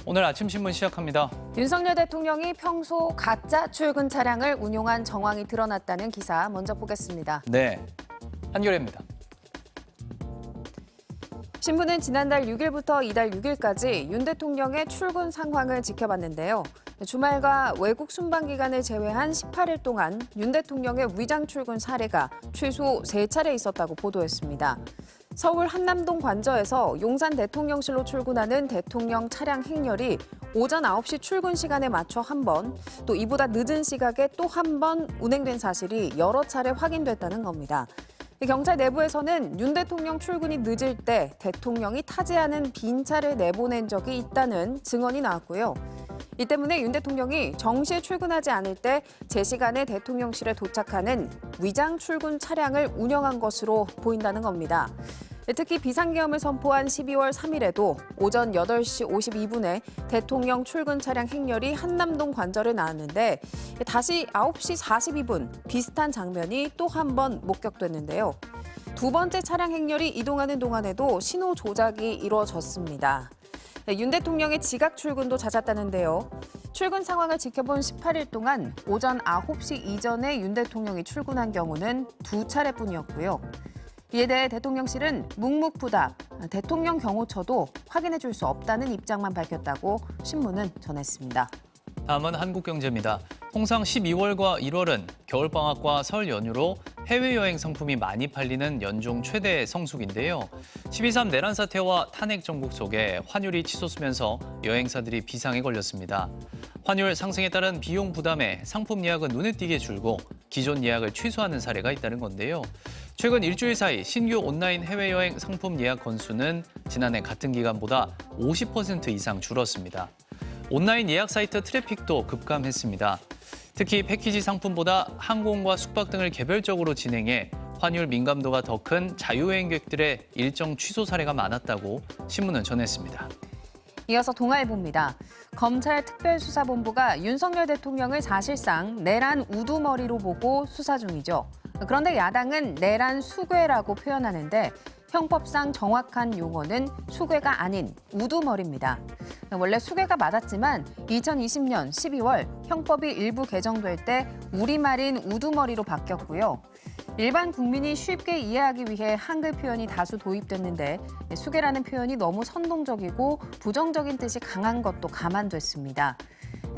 오늘 아침 신문 시작합니다. 윤석열 대통령이 평소 가짜 출근 차량을 운용한 정황이 드러났다는 기사 먼저 보겠습니다. 네, 한겨레입니다. 신문은 지난달 6일부터 이달 6일까지 윤 대통령의 출근 상황을 지켜봤는데요. 주말과 외국 순방 기간을 제외한 18일 동안 윤 대통령의 위장 출근 사례가 최소 3차례 있었다고 보도했습니다. 서울 한남동 관저에서 용산 대통령실로 출근하는 대통령 차량 행렬이 오전 9시 출근 시간에 맞춰 한 번, 또 이보다 늦은 시각에 또 한 번 운행된 사실이 여러 차례 확인됐다는 겁니다. 경찰 내부에서는 윤 대통령 출근이 늦을 때 대통령이 타지 않은 빈 차를 내보낸 적이 있다는 증언이 나왔고요. 이 때문에 윤 대통령이 정시에 출근하지 않을 때 제 시간에 대통령실에 도착하는 위장 출근 차량을 운영한 것으로 보인다는 겁니다. 특히 비상계엄을 선포한 12월 3일에도 오전 8시 52분에 대통령 출근 차량 행렬이 한남동 관저를 나왔는데 다시 9시 42분 비슷한 장면이 또 한 번 목격됐는데요. 두 번째 차량 행렬이 이동하는 동안에도 신호 조작이 이루어졌습니다. 윤 대통령의 지각 출근도 잦았다는데요. 출근 상황을 지켜본 18일 동안 오전 9시 이전에 윤 대통령이 출근한 경우는 2차례뿐이었고요. 이에 대해 대통령실은 묵묵부답, 대통령 경호처도 확인해 줄 수 없다는 입장만 밝혔다고 신문은 전했습니다. 다음은 한국경제입니다. 통상 12월과 1월은 겨울방학과 설 연휴로 해외여행 상품이 많이 팔리는 연중 최대 성수기인데요. 12.3 내란 사태와 탄핵 정국 속에 환율이 치솟으면서 여행사들이 비상에 걸렸습니다. 환율 상승에 따른 비용 부담에 상품 예약은 눈에 띄게 줄고 기존 예약을 취소하는 사례가 있다는 건데요. 최근 일주일 사이 신규 온라인 해외여행 상품 예약 건수는 지난해 같은 기간보다 50% 이상 줄었습니다. 온라인 예약 사이트 트래픽도 급감했습니다. 특히 패키지 상품보다 항공과 숙박 등을 개별적으로 진행해 환율 민감도가 더 큰 자유여행객들의 일정 취소 사례가 많았다고 신문은 전했습니다. 이어서 동아일보입니다. 검찰 특별수사본부가 윤석열 대통령을 사실상 내란 우두머리로 보고 수사 중이죠. 그런데 야당은 내란 수괴라고 표현하는데 형법상 정확한 용어는 수괴가 아닌 우두머리입니다. 원래 수괴가 맞았지만 2020년 12월 형법이 일부 개정될 때 우리말인 우두머리로 바뀌었고요. 일반 국민이 쉽게 이해하기 위해 한글 표현이 다수 도입됐는데 수괴라는 표현이 너무 선동적이고 부정적인 뜻이 강한 것도 감안됐습니다.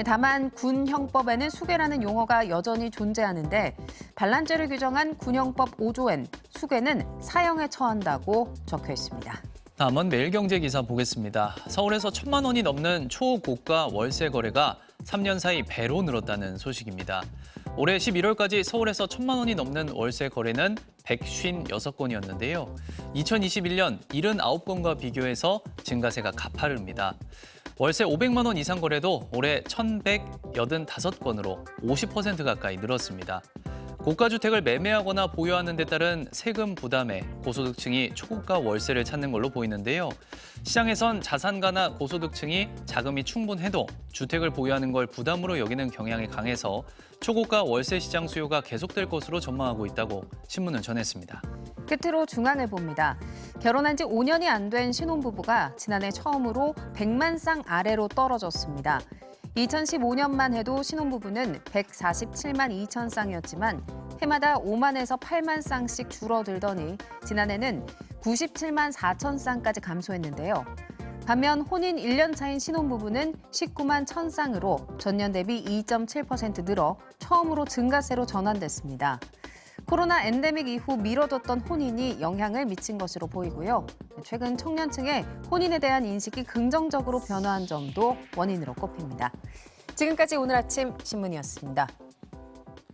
다만 군 형법에는 수괴라는 용어가 여전히 존재하는데 반란죄를 규정한 군형법 5조엔 수괴는 사형에 처한다고 적혀 있습니다. 다음은 매일경제 기사 보겠습니다. 서울에서 1,000만 원이 넘는 초고가 월세 거래가 3년 사이 배로 늘었다는 소식입니다. 올해 11월까지 서울에서 1,000만 원이 넘는 월세 거래는 156건이었는데요. 2021년 79건과 비교해서 증가세가 가파릅니다. 월세 500만 원 이상 거래도 올해 1,185건으로 50% 가까이 늘었습니다. 고가주택을 매매하거나 보유하는 데 따른 세금 부담에 고소득층이 초고가 월세를 찾는 걸로 보이는데요. 시장에선 자산가나 고소득층이 자금이 충분해도 주택을 보유하는 걸 부담으로 여기는 경향이 강해서 초고가 월세 시장 수요가 계속될 것으로 전망하고 있다고 신문은 전했습니다. 끝으로 중앙일보입니다. 결혼한 지 5년이 안 된 신혼부부가 지난해 처음으로 100만 쌍 아래로 떨어졌습니다. 2015년만 해도 신혼부부는 147만 2천 쌍이었지만 해마다 5만에서 8만 쌍씩 줄어들더니 지난해는 97만 4천 쌍까지 감소했는데요. 반면 혼인 1년 차인 신혼부부는 19만 1천 쌍으로 전년 대비 2.7% 늘어 처음으로 증가세로 전환됐습니다. 코로나 엔데믹 이후 미뤄뒀던 혼인이 영향을 미친 것으로 보이고요. 최근 청년층의 혼인에 대한 인식이 긍정적으로 변화한 점도 원인으로 꼽힙니다. 지금까지 오늘 아침 신문이었습니다.